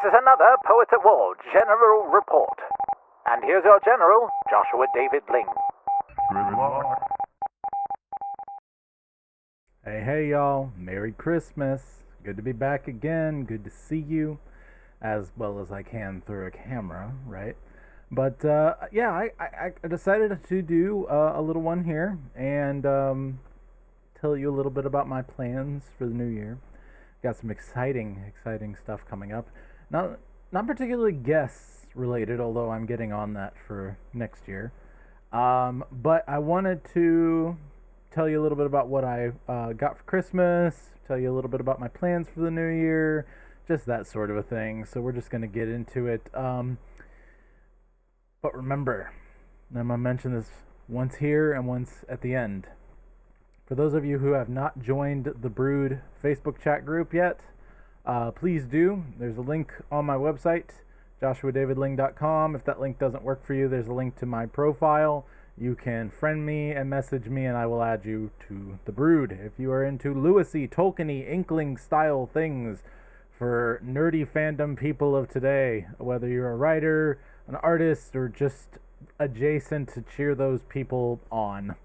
This is another Poets Award General Report. And here's your General, Joshua David Ling. Good luck. Hey, y'all. Merry Christmas. Good to be back again. Good to see you as well as I can through a camera, right? But, I decided to do a little one here and tell you a little bit about my plans for the new year. Got some exciting stuff coming up. Not particularly guests related, although I'm getting on that for next year. But I wanted to tell you a little bit about what I got for Christmas, tell you a little bit about my plans for the new year, just that sort of a thing. So we're just going to get into it. But remember, I'm going to mention this once here and once at the end. For those of you who have not joined the Brood Facebook chat group yet, please do. There's a link on my website, joshuadavidling.com. If that link doesn't work for you, there's a link to my profile. You can friend me and message me, and I will add you to the Brood. If you are into Lewisy, Tolkien-y, Inkling style things for nerdy fandom people of today, whether you're a writer, an artist, or just adjacent to cheer those people on,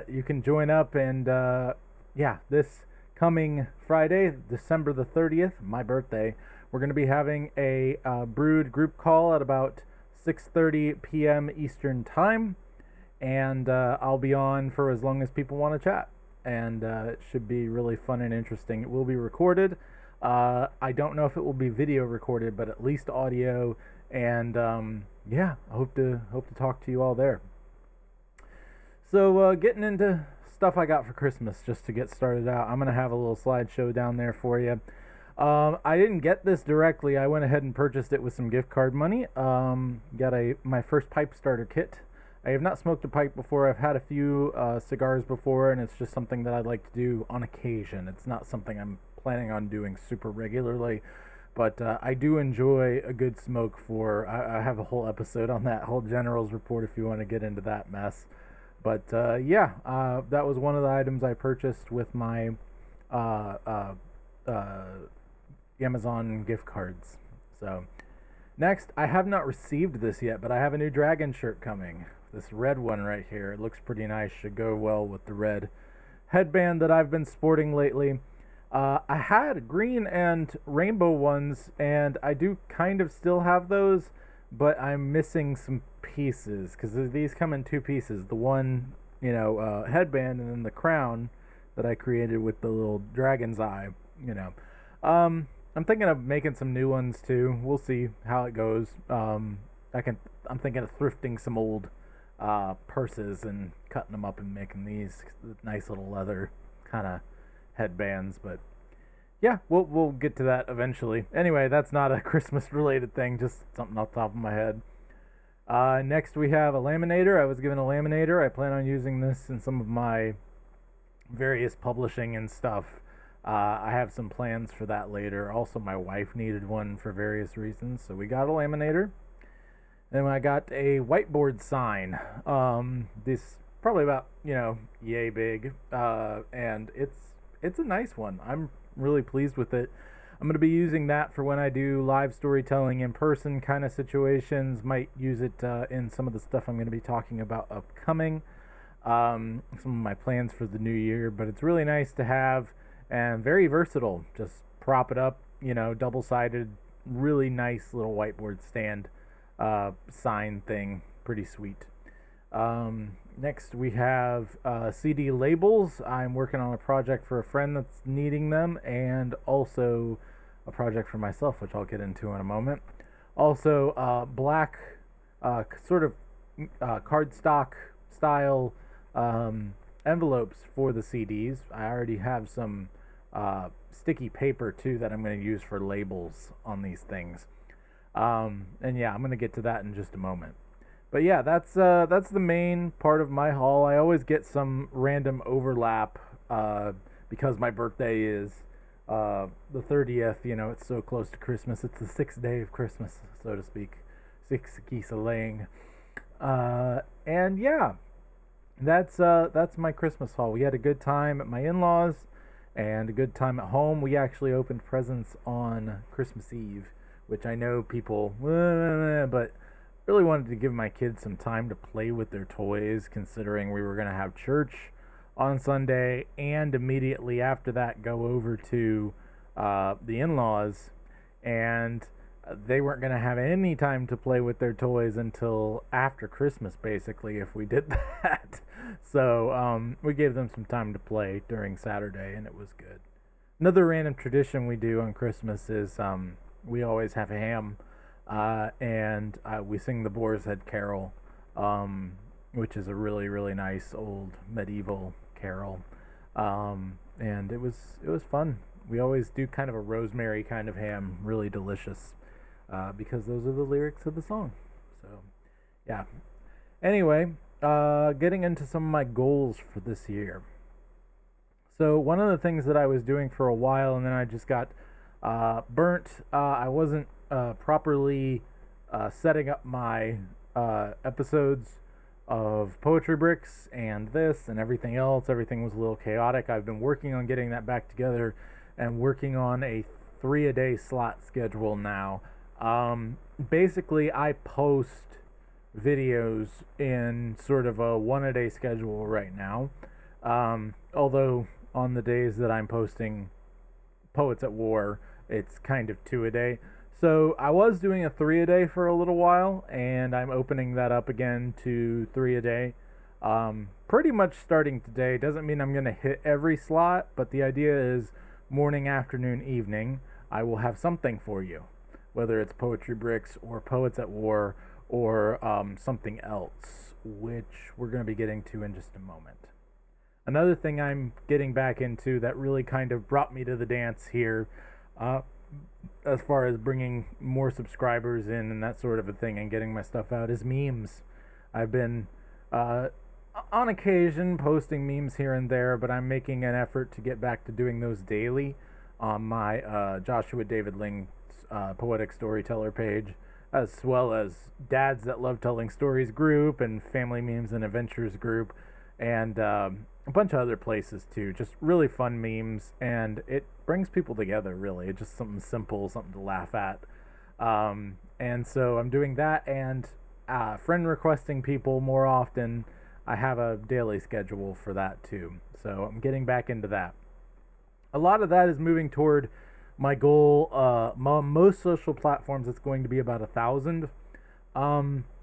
you can join up. And this coming Friday, December the 30th, my birthday, we're going to be having a Brood group call at about 6:30 p.m. Eastern Time. And I'll be on for as long as people want to chat. And it should be really fun and interesting. It will be recorded. I don't know if it will be video recorded, but at least audio. And I hope to talk to you all there. So getting into stuff I got for Christmas, just to get started out, I'm going to have a little slideshow down there for you. I didn't get this directly. I went ahead and purchased it with some gift card money. Got my first pipe starter kit. I have not smoked a pipe before. I've had a few cigars before, and it's just something that I'd like to do on occasion. It's not something I'm planning on doing super regularly, but I do enjoy a good smoke I have a whole episode on that, whole General's Report, if you want to get into that mess. But that was one of the items I purchased with my Amazon gift cards. So next, I have not received this yet, but I have a new Dragon shirt coming. This red one right here. It looks pretty nice. Should go well with the red headband that I've been sporting lately. I had green and rainbow ones, and I do kind of still have those, but I'm missing some pieces because these come in two pieces. The one, headband, and then the crown that I created with the little dragon's eye. I'm thinking of making some new ones too. We'll see how it goes. I'm thinking of thrifting some old purses and cutting them up and making these nice little leather kind of headbands. But yeah, we'll get to that eventually. Anyway, that's not a Christmas related thing, just something off the top of my head. Next we have a laminator. I was given a laminator. I plan on using this in some of my various publishing and stuff. I have some plans for that later. Also, my wife needed one for various reasons, so we got a laminator. Then I got a whiteboard sign. This probably about yay big, and it's a nice one. I'm really pleased with it. I'm going to be using that for when I do live storytelling in person kind of situations. Might use it in some of the stuff I'm going to be talking about upcoming. Some of my plans for the new year, but it's really nice to have and very versatile. Just prop it up, double-sided, really nice little whiteboard stand. Sign thing, pretty sweet. Next we have CD labels. I'm working on a project for a friend that's needing them, and also a project for myself, which I'll get into in a moment. Also black sort of cardstock style envelopes for the CDs. I already have some sticky paper too that I'm going to use for labels on these things. I'm going to get to that in just a moment. But yeah, that's the main part of my haul. I always get some random overlap because my birthday is the 30th. It's so close to Christmas. It's the 6th day of Christmas, so to speak. 6 geese a laying. That's my Christmas haul. We had a good time at my in-laws and a good time at home. We actually opened presents on Christmas Eve, which I know people, but really wanted to give my kids some time to play with their toys, considering we were going to have church on Sunday and immediately after that go over to the in-laws, and they weren't going to have any time to play with their toys until after Christmas, basically, if we did that. So we gave them some time to play during Saturday, and it was good. Another random tradition we do on Christmas is we always have ham, and we sing the Boar's Head Carol, which is a really, really nice old medieval carol, and it was fun. We always do kind of a rosemary kind of ham, really delicious, because those are the lyrics of the song. So, yeah. Anyway, getting into some of my goals for this year. So one of the things that I was doing for a while, and then I just got burnt. I wasn't properly setting up my episodes of Poetry Bricks and this and everything else. Everything was a little chaotic. I've been working on getting that back together and working on a 3-a-day slot schedule now. Basically, I post videos in sort of a 1-a-day schedule right now. Although on the days that I'm posting Poets at War, it's kind of 2-a-day. So I was doing a 3-a-day for a little while, and I'm opening that up again to 3-a-day. Pretty much starting today. Doesn't mean I'm going to hit every slot, but the idea is morning, afternoon, evening, I will have something for you. Whether it's Poetry Bricks or Poets at War or something else, which we're going to be getting to in just a moment. Another thing I'm getting back into that really kind of brought me to the dance here, as far as bringing more subscribers in and that sort of a thing and getting my stuff out, is memes. I've been, on occasion, posting memes here and there, but I'm making an effort to get back to doing those daily on my Joshua David Ling's Poetic Storyteller page, as well as Dads That Love Telling Stories group and Family Memes and Adventures group, and a bunch of other places too. Just really fun memes, and it brings people together, really. It's just something simple, something to laugh at. And so I'm doing that, and friend requesting people more often. I have a daily schedule for that too. So I'm getting back into that. A lot of that is moving toward my goal. Most social platforms, it's going to be about 1,000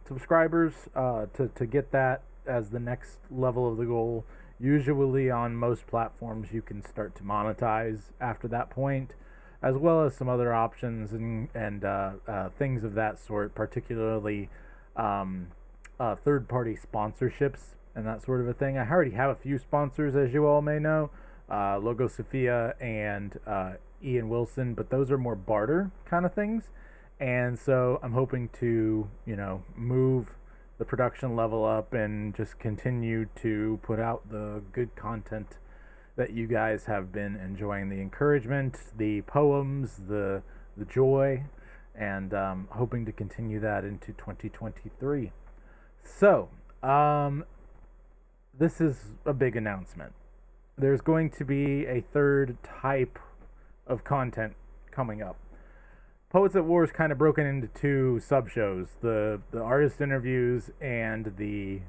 subscribers to get that as the next level of the goal. Usually on most platforms you can start to monetize after that point, as well as some other options and things of that sort, particularly third-party sponsorships and that sort of a thing. I already have a few sponsors, as you all may know, Logo Sophia and Ian Wilson, but those are more barter kind of things. And so I'm hoping to, move the production level up and just continue to put out the good content that you guys have been enjoying, the encouragement, the poems, the joy, and hoping to continue that into 2023. So, this is a big announcement. There's going to be a third type of content coming up. Poets at War is kind of broken into two sub-shows, the artist interviews and the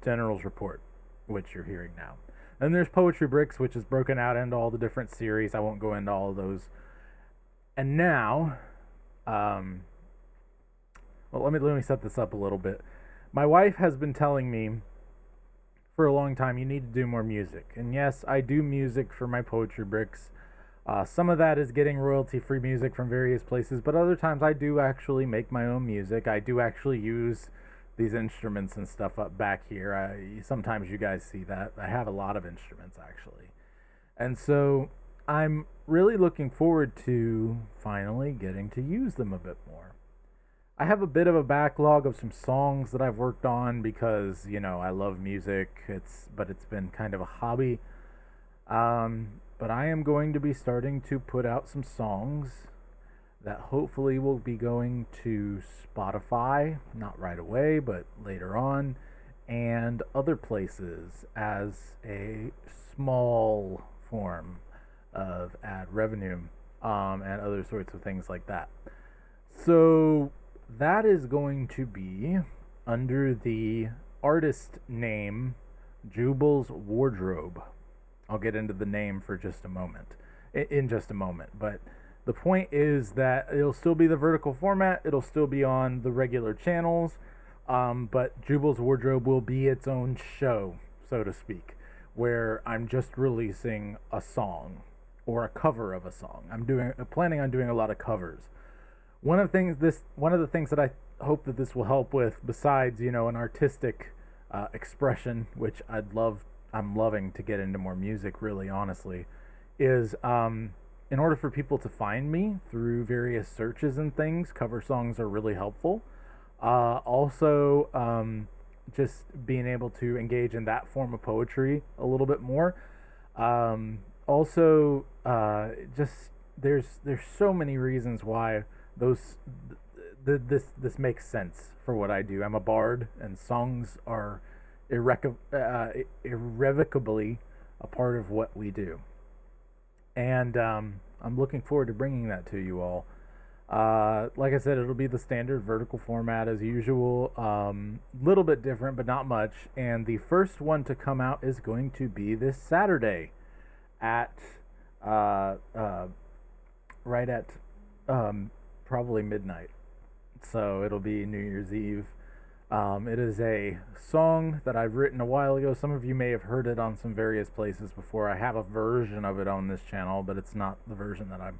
General's Report, which you're hearing now. And there's Poetry Bricks, which is broken out into all the different series. I won't go into all of those. And now, well, let me set this up a little bit. My wife has been telling me for a long time, you need to do more music. And yes, I do music for my Poetry Bricks. Some of that is getting royalty-free music from various places, but other times I do actually make my own music. I do actually use these instruments and stuff up back here. Sometimes you guys see that. I have a lot of instruments, actually. And so I'm really looking forward to finally getting to use them a bit more. I have a bit of a backlog of some songs that I've worked on because, I love music, but it's been kind of a hobby. But I am going to be starting to put out some songs that hopefully will be going to Spotify, not right away, but later on, and other places as a small form of ad revenue, and other sorts of things like that. So that is going to be under the artist name Jubal's Wardrobe. I'll get into the name for just a moment, in just a moment. But the point is that it'll still be the vertical format. It'll still be on the regular channels. But Jubal's Wardrobe will be its own show, so to speak, where I'm just releasing a song or a cover of a song. Planning on doing a lot of covers. One of the things that I hope that this will help with, besides an artistic expression, which I'm loving to get into more music, really honestly, is in order for people to find me through various searches and things, cover songs are really helpful. Also, just being able to engage in that form of poetry a little bit more. Also, just there's so many reasons why this makes sense for what I do. I'm a bard, and songs are irrevocably a part of what we do. And I'm looking forward to bringing that to you all. Like I said, it'll be the standard vertical format as usual. Little bit different, but not much. And the first one to come out is going to be this Saturday at right at probably midnight. So it'll be New Year's Eve. It is a song that I've written a while ago. Some of you may have heard it on some various places before. I have a version of it on this channel, but it's not the version that I'm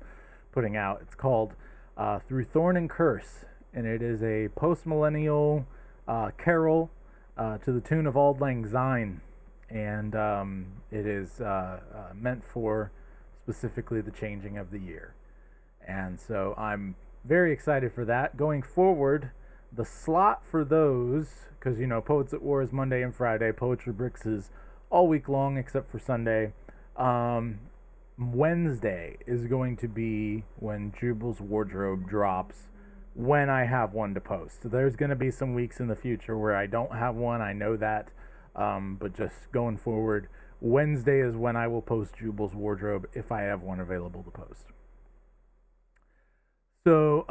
putting out. It's called Through Thorn and Curse, and it is a post-millennial carol to the tune of Auld Lang Syne, and it is meant for specifically the changing of the year. And so I'm very excited for that. Going forward, the slot for those, because Poets at War is Monday and Friday, Poetry Bricks is all week long except for Sunday. Wednesday is going to be when Jubal's Wardrobe drops, when I have one to post. There's going to be some weeks in the future where I don't have one, I know that, but just going forward, Wednesday is when I will post Jubal's Wardrobe if I have one available to post. So,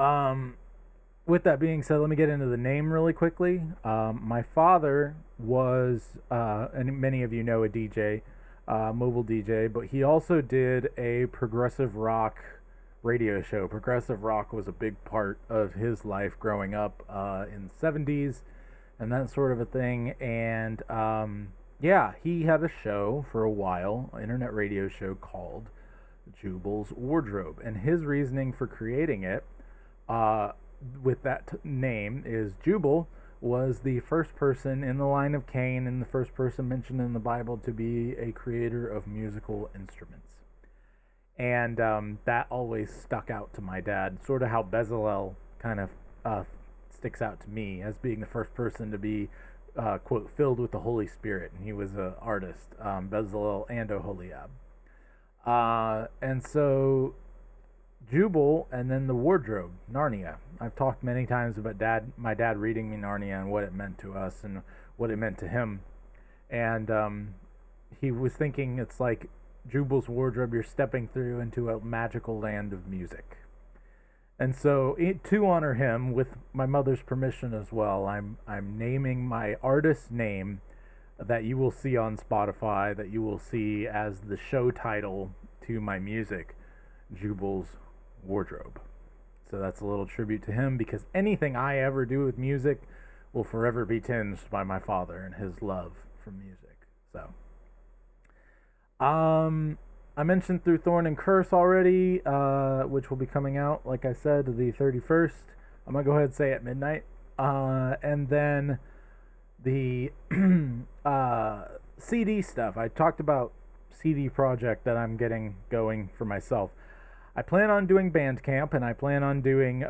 with that being said, let me get into the name really quickly. My father was, and many of you know, a DJ, mobile DJ, but he also did a progressive rock radio show. Progressive rock was a big part of his life growing up in the 70s and that sort of a thing. And yeah, he had a show for a while, an internet radio show called Jubal's Wardrobe. And his reasoning for creating it with that name is Jubal was the first person in the line of Cain and the first person mentioned in the Bible to be a creator of musical instruments. And that always stuck out to my dad, sort of how Bezalel kind of sticks out to me as being the first person to be, quote, filled with the Holy Spirit. And he was an artist, Bezalel and Oholiab. And so Jubal, and then the wardrobe, Narnia. I've talked many times about my dad reading me Narnia and what it meant to us and what it meant to him. And he was thinking it's like Jubal's Wardrobe, you're stepping through into a magical land of music. And so to honor him, with my mother's permission as well, I'm naming my artist name that you will see on Spotify, that you will see as the show title to my music, Jubal's Wardrobe. So that's a little tribute to him, because anything I ever do with music will forever be tinged by my father and his love for music. So I mentioned Through Thorn and Curse already, which will be coming out, like I said, the 31st. I'm going to go ahead and say at midnight. And then the CD stuff. I talked about CD project that I'm getting going for myself. I plan on doing Bandcamp, and I plan on doing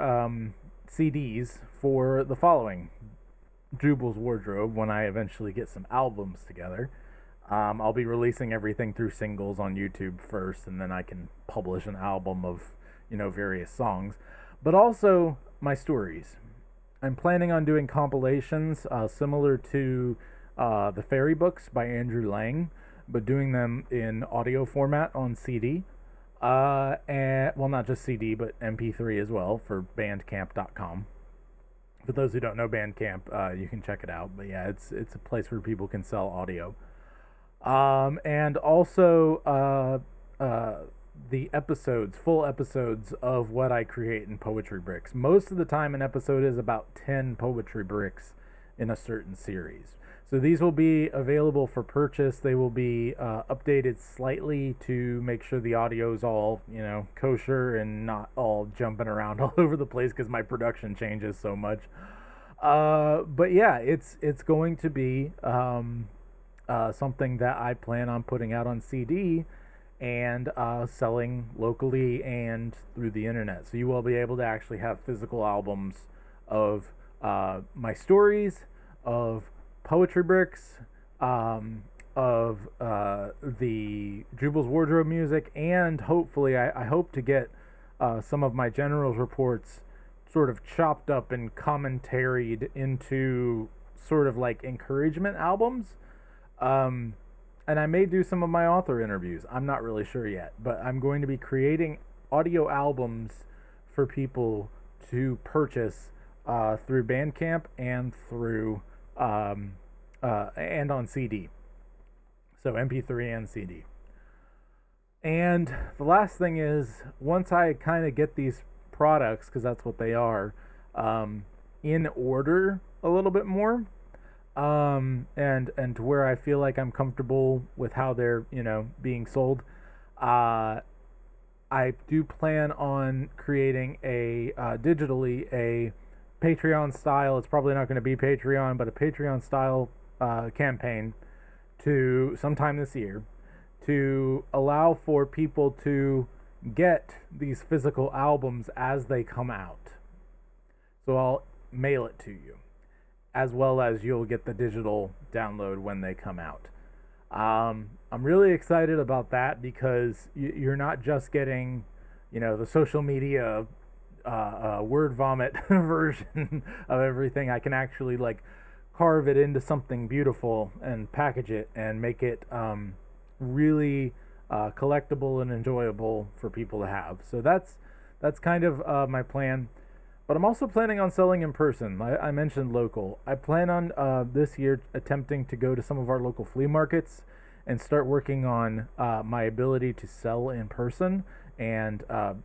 CDs for the following. Jubal's Wardrobe, when I eventually get some albums together. I'll be releasing everything through singles on YouTube first, and then I can publish an album of, various songs. But also my stories. I'm planning on doing compilations similar to the Fairy Books by Andrew Lang, but doing them in audio format on CD. And well, not just CD, but MP3 as well for Bandcamp.com. For those who don't know Bandcamp, you can check it out. But yeah, it's a place where people can sell audio. And also the episodes, full episodes of what I create in Poetry Bricks. Most of the time, an episode is about 10 poetry bricks in a certain series. So these will be available for purchase. They will be updated slightly to make sure the audio is all, kosher and not all jumping around all over the place because my production changes so much. But yeah, it's going to be something that I plan on putting out on CD and selling locally and through the internet. So you will be able to actually have physical albums of my stories, of Poetry Bricks, of the Jubal's Wardrobe music, and hopefully I hope to get some of my General's reports sort of chopped up and commentaried into sort of like encouragement albums. And I may do some of my author interviews. I'm not really sure yet, but I'm going to be creating audio albums for people to purchase through Bandcamp and through and on CD. So MP3 and CD. And the last thing is, once I kind of get these products, because that's what they are, in order a little bit more, and to where I feel like I'm comfortable with how they're being sold, I do plan on creating a digitally a Patreon style. It's probably not going to be Patreon, but a Patreon style campaign to sometime this year to allow for people to get these physical albums as they come out. So I'll mail it to you, as well as you'll get the digital download when they come out. I'm really excited about that because you're not just getting, the social media word vomit version of everything. I can actually carve it into something beautiful and package it and make it really collectible and enjoyable for people to have. So that's kind of my plan. But I'm also planning on selling in person. I mentioned local. I plan on this year attempting to go to some of our local flea markets and start working on my ability to sell in person and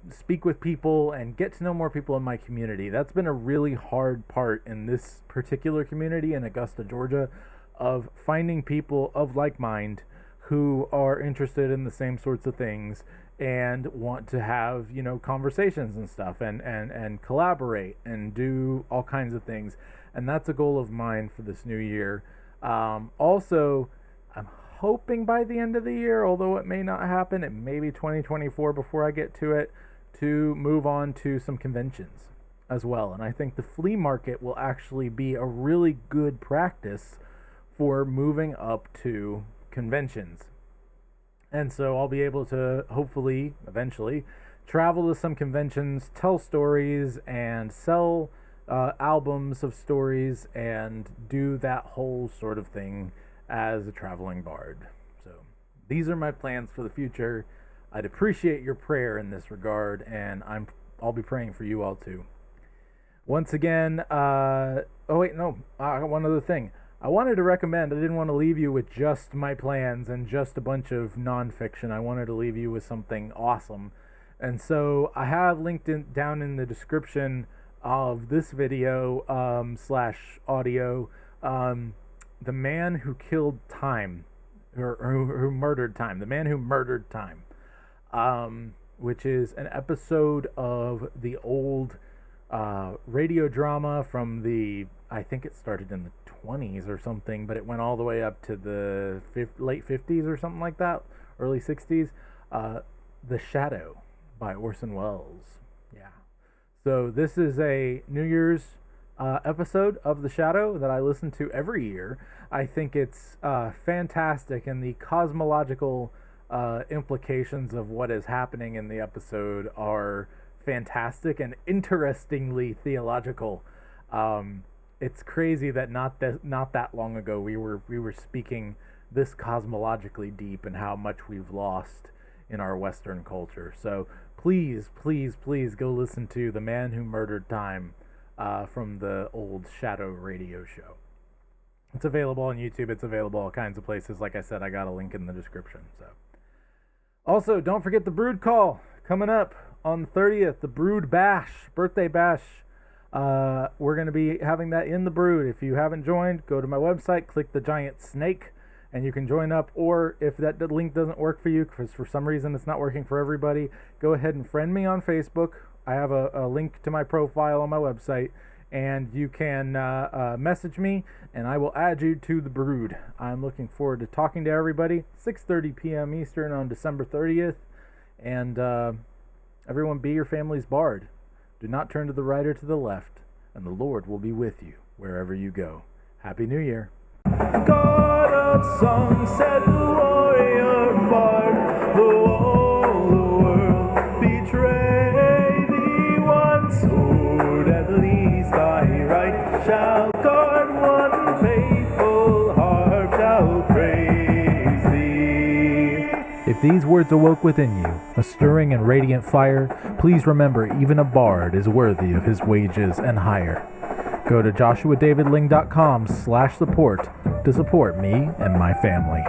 speak with people and get to know more people in my community. That's been a really hard part in this particular community in Augusta, Georgia, of finding people of like mind who are interested in the same sorts of things and want to have conversations and stuff and collaborate and do all kinds of things. And that's a goal of mine for this new year. Also, I'm hoping by the end of the year, although it may not happen, it may be 2024 before I get to it, to move on to some conventions as well. And I think the flea market will actually be a really good practice for moving up to conventions. And so I'll be able to hopefully eventually travel to some conventions, tell stories, and sell albums of stories, and do that whole sort of thing as a traveling bard. So these are my plans for the future. I'd appreciate your prayer in this regard, and I'll be praying for you all too. Once again, I got one other thing. I wanted to recommend, I didn't want to leave you with just my plans and just a bunch of nonfiction. I wanted to leave you with something awesome. And so I have linked down in the description of this video / audio, The Man Who Killed Time, or who Murdered Time, The Man Who Murdered Time, which is an episode of the old radio drama from I think it started in the 20s or something, but it went all the way up to the late 50s or something like that, early 60s. The Shadow by Orson Welles. Yeah. So this is a New Year's episode of The Shadow that I listen to every year. I think it's fantastic, and the cosmological implications of what is happening in the episode are fantastic and interestingly theological. It's crazy that not that long ago we were speaking this cosmologically deep and how much we've lost in our Western culture. So please, please, please go listen to The Man Who Murdered Time from the old Shadow radio show. It's available on YouTube. It's available all kinds of places. Like I said, I got a link in the description. So, also, don't forget the Brood Call coming up on the 30th, the Brood Bash, birthday bash. We're going to be having that in the Brood. If you haven't joined, go to my website, click the giant snake, and you can join up. Or if that link doesn't work for you, because for some reason it's not working for everybody, go ahead and friend me on Facebook. I have a link to my profile on my website, and you can message me, and I will add you to the Brood. I'm looking forward to talking to everybody. 6:30 p.m. Eastern on December 30th, and everyone be your family's bard. Do not turn to the right or to the left, and the Lord will be with you wherever you go. Happy New Year. God of sunset, warrior bard, though all the world betray thee, one sword at least thy right shall guard, one faithful heart shall praise thee. If these words awoke within you a stirring and radiant fire, please remember even a bard is worthy of his wages and hire. Go to joshuadavidling.com/support to support me and my family.